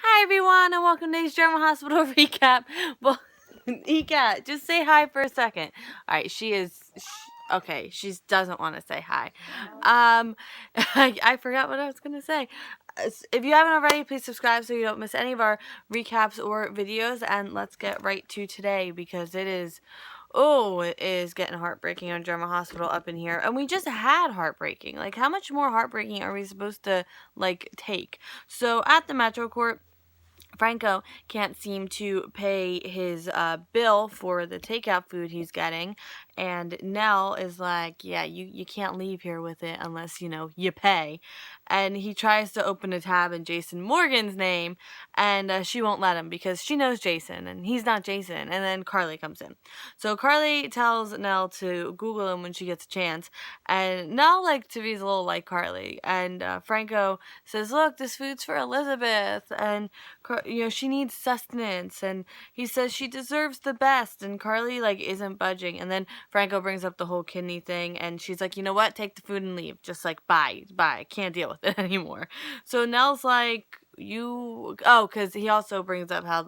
Hi everyone, and welcome to today's German Hospital recap. Well, Eka, just say hi for a second. All right, okay. She doesn't want to say hi. I forgot what I was gonna say. If you haven't already, please subscribe so you don't miss any of our recaps or videos. And let's get right to today because it is getting heartbreaking on German Hospital up in here. And we just had heartbreaking. Like, how much more heartbreaking are we supposed to, take? So, at the Metro Court, Franco can't seem to pay his bill for the takeout food he's getting, and Nell is like, yeah, you can't leave here with it unless, you pay. And he tries to open a tab in Jason Morgan's name, and she won't let him because she knows Jason, and he's not Jason. And then Carly comes in. So Carly tells Nell to Google him when she gets a chance, and Nell, to be a little like Carly. And Franco says, look, this food's for Elizabeth, and she needs sustenance, and he says she deserves the best, and Carly isn't budging. And then Franco brings up the whole kidney thing, and she's like, you know what, take the food and leave, just bye, I can't deal with it anymore. So Nell's like, because he also brings up how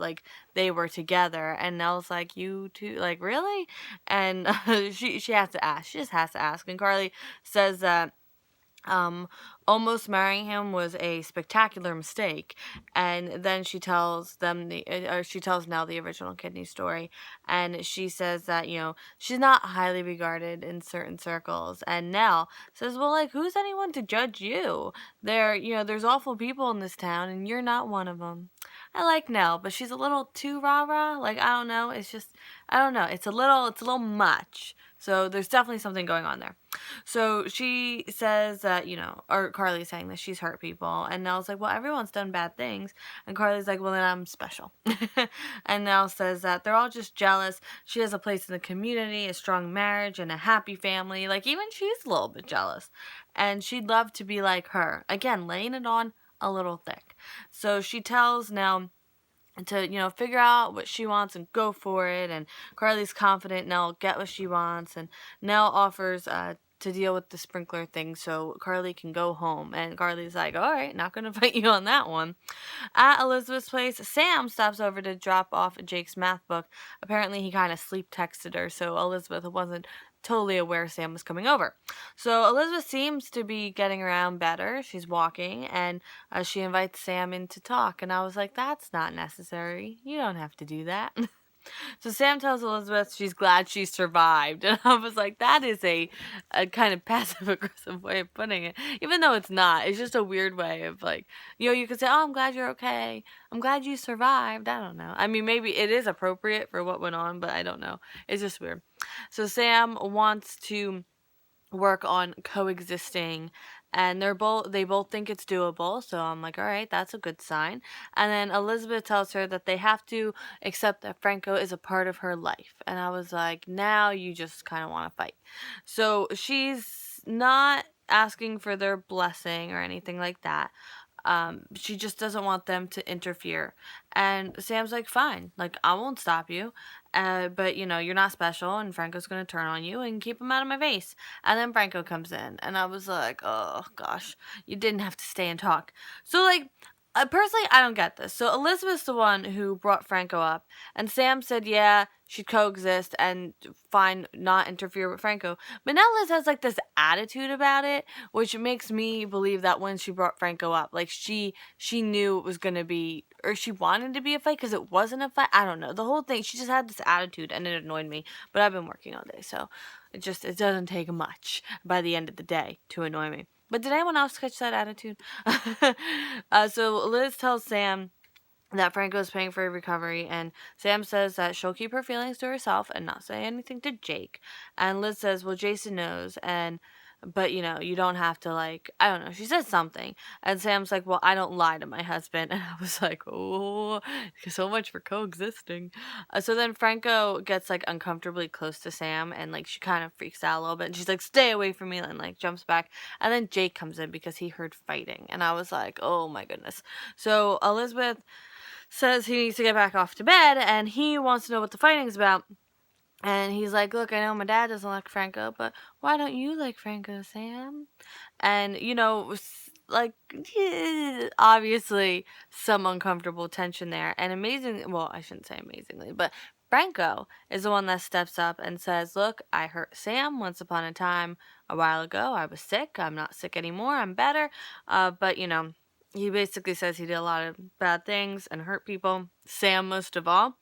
they were together, and Nell's like, you two, really? And she has to ask, she just has to ask. And Carly says that um, almost marrying him was a spectacular mistake. And then she tells she tells Nell the original kidney story, and she says that she's not highly regarded in certain circles. And Nell says, well, who's anyone to judge you? There's awful people in this town, and you're not one of them. I like Nell, but she's a little too rah-rah. I don't know. It's just, I don't know. It's a little much. So there's definitely something going on there. So she says that, or Carly's saying that she's hurt people. And Nell's like, well, everyone's done bad things. And Carly's like, well, then I'm special. And Nell says that they're all just jealous. She has a place in the community, a strong marriage, and a happy family. Even she's a little bit jealous. And she'd love to be like her. Again, laying it on a little thick. So she tells Nell to figure out what she wants and go for it. And Carly's confident Nell will get what she wants, and Nell offers to deal with the sprinkler thing so Carly can go home. And Carly's like, all right, not gonna fight you on that one. At Elizabeth's place, Sam stops over to drop off Jake's math book. Apparently he kind of sleep texted her, so Elizabeth wasn't totally aware Sam was coming over. So Elizabeth seems to be getting around better. She's walking, and she invites Sam in to talk. And I was like, that's not necessary. You don't have to do that. So Sam tells Elizabeth she's glad she survived. And I was like, that is a kind of passive-aggressive way of putting it. Even though it's not. It's just a weird way of you could say, oh, I'm glad you're okay. I'm glad you survived. I don't know. I mean, maybe it is appropriate for what went on, but I don't know. It's just weird. So Sam wants to work on coexisting, and they both think it's doable. So I'm like, all right, that's a good sign. And then Elizabeth tells her that they have to accept that Franco is a part of her life. And I was like, now you just kind of want to fight. So she's not asking for their blessing or anything like that. She just doesn't want them to interfere. And Sam's like, fine, I won't stop you. But you're not special, and Franco's gonna turn on you and keep him out of my face. And then Franco comes in, and I was like, oh gosh, you didn't have to stay and talk. So personally, I don't get this. So Elizabeth's the one who brought Franco up, and Sam said, yeah, she'd coexist and fine, not interfere with Franco. But now Liz has this attitude about it, which makes me believe that when she brought Franco up, she knew it was gonna be, or she wanted to be a fight because it wasn't a fight. I don't know. The whole thing, she just had this attitude, and it annoyed me. But I've been working all day, so it doesn't take much by the end of the day to annoy me. But did anyone else catch that attitude? So Liz tells Sam that Franco's paying for her recovery, and Sam says that she'll keep her feelings to herself and not say anything to Jake. And Liz says, well, Jason knows, but you don't have to I don't know. She says something, and Sam's like, well, I don't lie to my husband. And I was like, oh, so much for coexisting. So then Franco gets uncomfortably close to Sam, and she kind of freaks out a little bit, and she's like, stay away from me, and jumps back. And then Jake comes in because he heard fighting, and I was like, oh my goodness. So Elizabeth says he needs to get back off to bed, and he wants to know what the fighting's about. And he's like, look, I know my dad doesn't like Franco, but why don't you like Franco, Sam? And, like, obviously some uncomfortable tension there. And well, I shouldn't say amazingly, but Franco is the one that steps up and says, look, I hurt Sam once upon a time a while ago. I was sick. I'm not sick anymore. I'm better. But, he basically says he did a lot of bad things and hurt people, Sam most of all.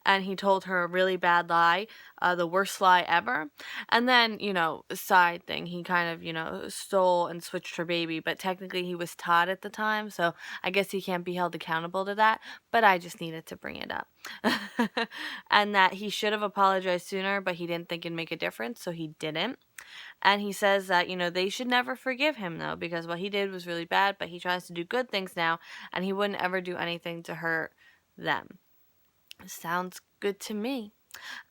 And he told her a really bad lie, the worst lie ever. And then, side thing, he kind of, stole and switched her baby. But technically he was Todd at the time, so I guess he can't be held accountable to that. But I just needed to bring it up. And that he should have apologized sooner, but he didn't think it'd make a difference, so he didn't. And he says that, they should never forgive him, though, because what he did was really bad, but he tries to do good things now, and he wouldn't ever do anything to hurt them. Sounds good to me.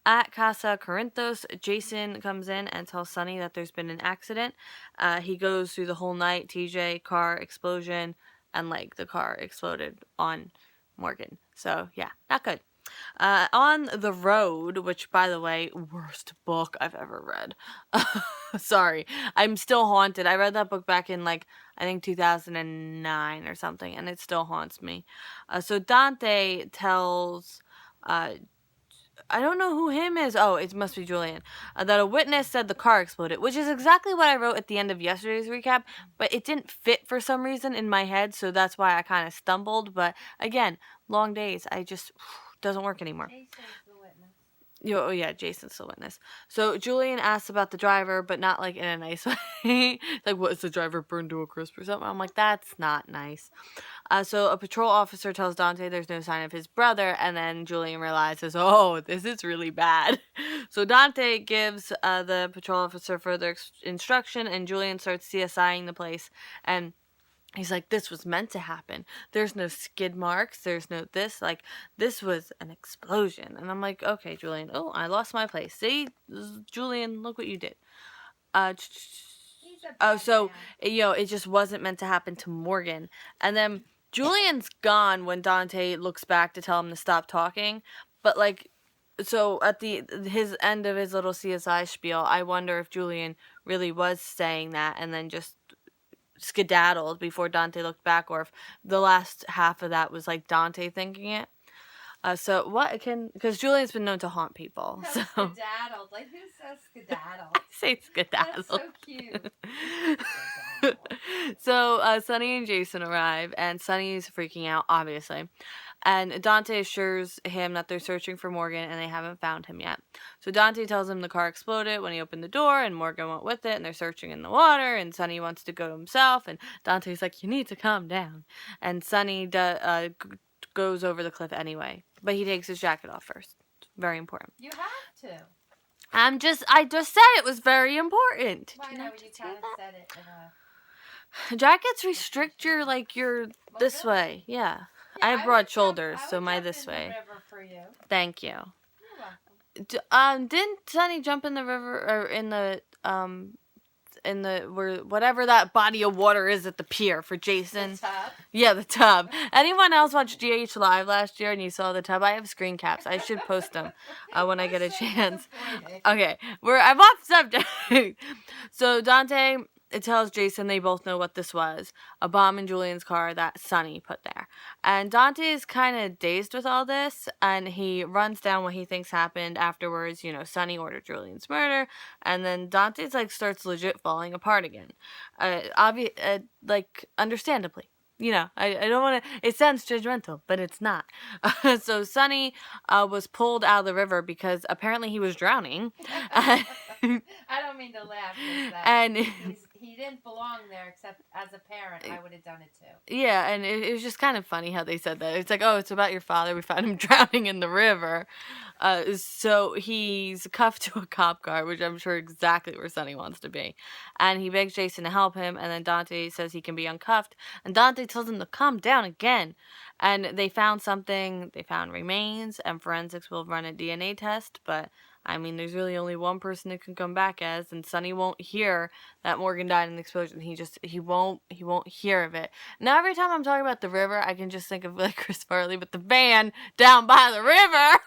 At Casa Corinthos, Jason comes in and tells Sonny that there's been an accident. He goes through the whole night, TJ, car explosion, and, the car exploded on Morgan. So, yeah, not good. On the Road, which, by the way, worst book I've ever read. Sorry. I'm still haunted. I read that book back in, I think 2009 or something, and it still haunts me. So Dante tells, I don't know who him is. Oh, it must be Julian. That a witness said the car exploded, which is exactly what I wrote at the end of yesterday's recap, but it didn't fit for some reason in my head, so that's why I kind of stumbled. But again, long days. I just... doesn't work anymore. Jason's the witness. Oh yeah, Jason's the witness. So Julian asks about the driver, but not in a nice way. What, is the driver burned to a crisp or something? I'm like, that's not nice. So a patrol officer tells Dante there's no sign of his brother, and then Julian realizes, oh, this is really bad. So Dante gives the patrol officer further instruction, and Julian starts CSIing the place, and he's like, this was meant to happen. There's no skid marks. There's no this. This was an explosion. And I'm like, okay, Julian. Oh, I lost my place. See? Julian, look what you did. So, it just wasn't meant to happen to Morgan. And then Julian's gone when Dante looks back to tell him to stop talking. But, so at his end of his little CSI spiel, I wonder if Julian really was saying that and then just skedaddled before Dante looked back, or if the last half of that was Dante thinking it. So what because Julian's been known to haunt people. No, so skedaddled. Who says skedaddle? I say skedaddle. That's so cute. So Sonny and Jason arrive, and Sonny's freaking out, obviously. And Dante assures him that they're searching for Morgan and they haven't found him yet. So Dante tells him the car exploded when he opened the door, and Morgan went with it, and they're searching in the water, and Sonny wants to go himself, and Dante's like, you need to calm down. And Sonny goes over the cliff anyway, but he takes his jacket off first. Very important. You have to. I just said it was very important. Well, I know, you kind of said it in a... Jackets restrict your this way. Yeah. I have broad shoulders, so my this way. River for you. Thank you. You're welcome. Didn't Sonny jump in the river, or in the whatever that body of water is at the pier for Jason? The tub? Yeah, the tub. Anyone else watch GH Live last year and you saw the tub? I have screen caps. I should post them when I get a chance. Okay, I'm off subject. So Dante tells Jason they both know what this was, a bomb in Julian's car that Sonny put there. And Dante is kind of dazed with all this, and he runs down what he thinks happened afterwards. Sonny ordered Julian's murder, and then Dante starts legit falling apart again. Understandably. I don't want to... It sounds judgmental, but it's not. So Sonny was pulled out of the river because apparently he was drowning. I don't mean to laugh. And he didn't belong there, except as a parent, I would have done it too. Yeah, and it was just kind of funny how they said that. It's like, oh, it's about your father. We found him drowning in the river. So he's cuffed to a cop car, which I'm sure exactly where Sonny wants to be. And he begs Jason to help him, and then Dante says he can be uncuffed. And Dante tells him to calm down again. And they found something. They found remains, and forensics will run a DNA test, but... there's really only one person it can come back as, and Sonny won't hear that Morgan died in the explosion. He won't hear of it. Now every time I'm talking about the river, I can just think of Chris Farley with the van down by the river.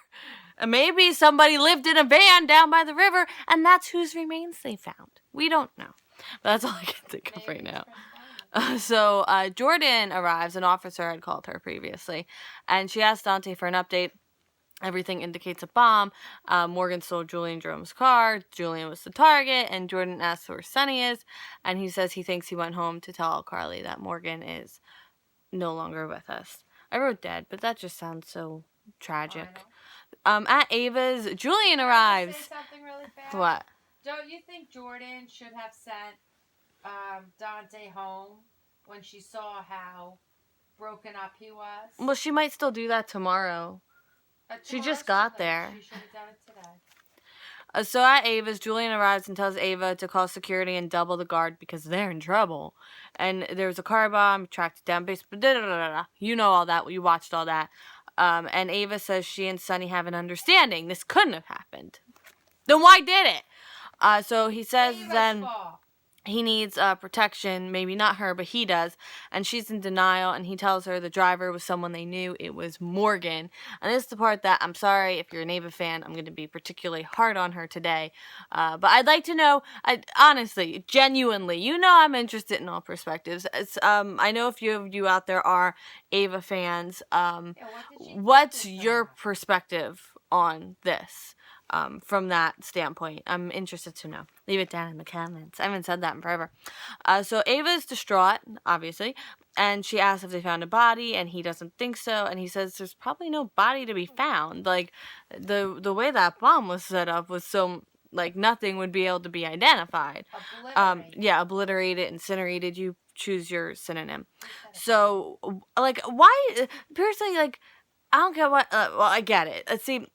And maybe somebody lived in a van down by the river, and that's whose remains they found. We don't know. But that's all I can think of right now. So Jordan arrives. An officer had called her previously, and she asked Dante for an update. Everything indicates a bomb. Morgan stole Julian Jerome's car. Julian was the target, and Jordan asks where Sonny is, and he says he thinks he went home to tell Carly that Morgan is no longer with us. I wrote dead, but that just sounds so tragic. At Ava's, Julian arrives. Can I say something really fast? What? Don't you think Jordan should have sent Dante home when she saw how broken up he was? Well, she might still do that tomorrow. She just got there. She should have done it today. So at Ava's, Julian arrives and tells Ava to call security and double the guard because they're in trouble. And there's a car bomb, tracked down base, you know all that. You watched all that. And Ava says she and Sonny have an understanding. This couldn't have happened. Then why did it? So he says Ava's then fault. he needs protection, maybe not her, but he does, and she's in denial, and he tells her the driver was someone they knew. It was Morgan. And this is the part that, I'm sorry, if you're an Ava fan, I'm going to be particularly hard on her today, but I'd like to know, honestly, genuinely, you know I'm interested in all perspectives. I know a few of you out there are Ava fans. What's your perspective on this? From that standpoint, I'm interested to know. Leave it down in the comments. I haven't said that in forever. So Ava's distraught, obviously, and she asks if they found a body, and he doesn't think so, and he says there's probably no body to be found. Like, the way that bomb was set up was so, like, nothing would be able to be identified. Obliterated, incinerated, you choose your synonym. So, like, why, personally, like, I don't get what, well, I get it. Let's see.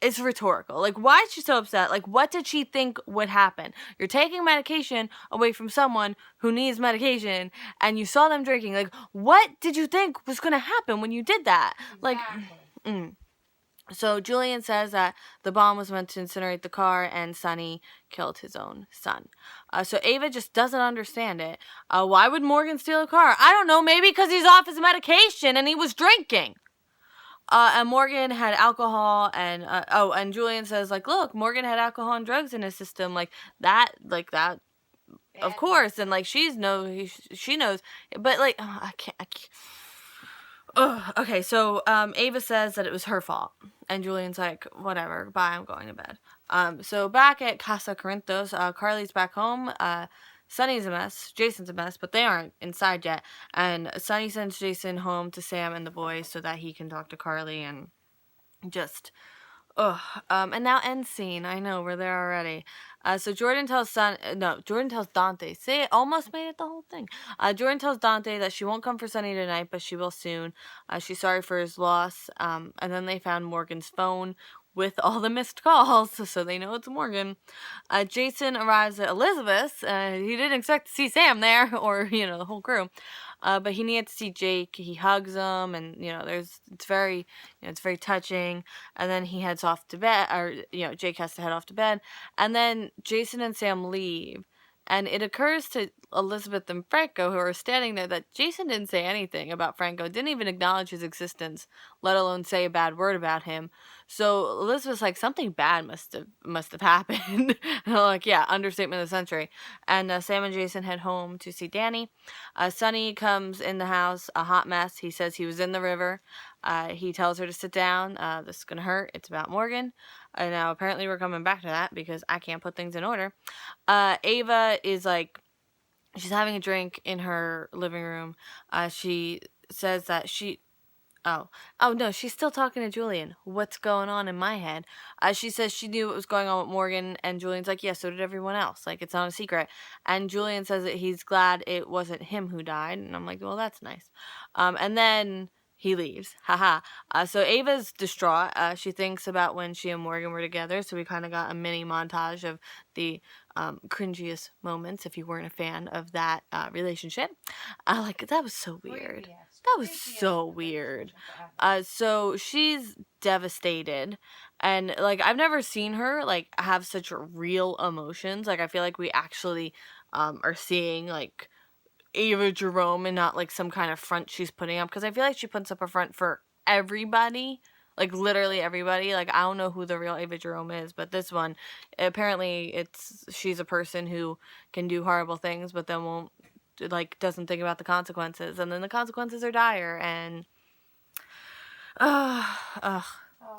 It's rhetorical. Like, why is she so upset? Like, what did she think would happen? You're taking medication away from someone who needs medication, and you saw them drinking. Like, what did you think was going to happen when you did that? Like, So Julian says that the bomb was meant to incinerate the car, and Sonny killed his own son. So Ava just doesn't understand it. Why would Morgan steal a car? I don't know. Maybe because he's off his medication and he was drinking. And Morgan had alcohol, and Julian says, like, look, Morgan had alcohol and drugs in his system, like that, of course, and, like, she knows, but, like, I can't. Okay, so, Ava says that it was her fault, and Julian's like, whatever, bye, I'm going to bed. So back at Casa Corinthos, Carly's back home, Sonny's a mess, Jason's a mess, but they aren't inside yet, and Sonny sends Jason home to Sam and the boys so that he can talk to Carly, and just, and now end scene, I know, we're there already. So Jordan tells Dante, see, it almost made it the whole thing. Jordan tells Dante that she won't come for Sonny tonight, but she will soon. She's sorry for his loss, and then they found Morgan's phone with all the missed calls, so they know it's Morgan. Jason arrives at Elizabeth's. He didn't expect to see Sam there, or, the whole crew. But he needed to see Jake. He hugs him, and, it's very touching. And then he heads off to bed, or, Jake has to head off to bed. And then Jason and Sam leave. And it occurs to Elizabeth and Franco, who are standing there, that Jason didn't say anything about Franco, didn't even acknowledge his existence, let alone say a bad word about him. So Elizabeth's like, something bad must have happened. And I'm like, yeah, understatement of the century. And Sam and Jason head home to see Danny. Sonny comes in the house, a hot mess. He says he was in the river. He tells her to sit down. This is going to hurt. It's about Morgan. Now, apparently we're coming back to that because I can't put things in order. Ava is like, she's having a drink in her living room. She says that oh no, she's still talking to Julian. What's going on in my head? She says she knew what was going on with Morgan, and Julian's like, yeah, so did everyone else. Like, it's not a secret. And Julian says that he's glad it wasn't him who died, and I'm like, well, that's nice. And then he leaves. Haha. So Ava's distraught. She thinks about when she and Morgan were together, so we kind of got a mini montage of the cringiest moments, if you weren't a fan of that relationship. That was so weird. That was so weird. So she's devastated, and, like, I've never seen her, like, have such real emotions. Like, I feel like we actually are seeing, like, Ava Jerome and not, like, some kind of front she's putting up, because I feel like she puts up a front for everybody, like, literally everybody. Like, I don't know who the real Ava Jerome is, but this one, apparently she's a person who can do horrible things, but then won't like doesn't think about the consequences, and then the consequences are dire. And ugh.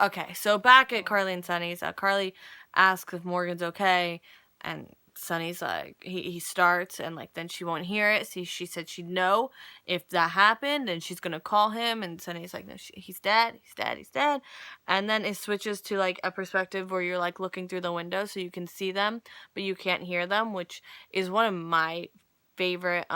Okay, so back at Carly and Sunny's, Carly asks if Morgan's okay, and Sunny's like, he starts, and like then she won't hear it. See, she said she'd know if that happened, and she's gonna call him. And Sunny's like, no, he's dead, he's dead, he's dead. And then it switches to like a perspective where you're like looking through the window so you can see them, but you can't hear them, which is one of my favorite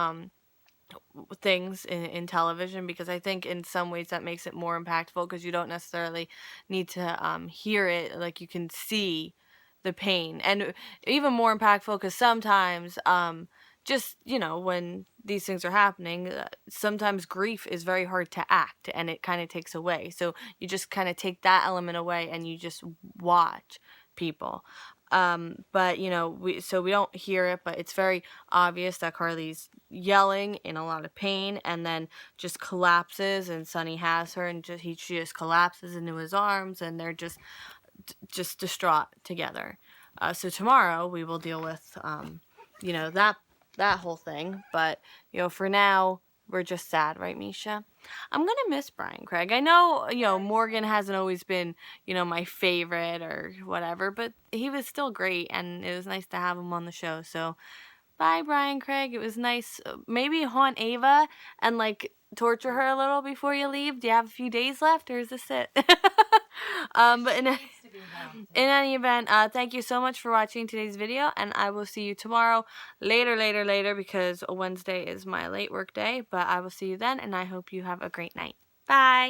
things in television, because I think in some ways that makes it more impactful, because you don't necessarily need to hear it, like you can see the pain. And even more impactful because sometimes just, you know, when these things are happening, sometimes grief is very hard to act, and it kind of takes away, so you just kind of take that element away and you just watch people. But you know, we don't hear it, but it's very obvious that Carly's yelling in a lot of pain, and then just collapses, and Sonny has her, and she just collapses into his arms, and they're just distraught together. So tomorrow we will deal with you know, that whole thing, but you know, for now we're just sad, right, Misha? I'm gonna miss Brian Craig. I know, you know, Morgan hasn't always been, you know, my favorite or whatever, but he was still great, and it was nice to have him on the show. So bye, Brian Craig. It was nice. Any haunt Ava and like torture her a little before you leave. Do you have a few days left, or is this it? But in any event, thank you so much for watching today's video, and I will see you tomorrow, later, because Wednesday is my late work day. But I will see you then, and I hope you have a great night. Bye.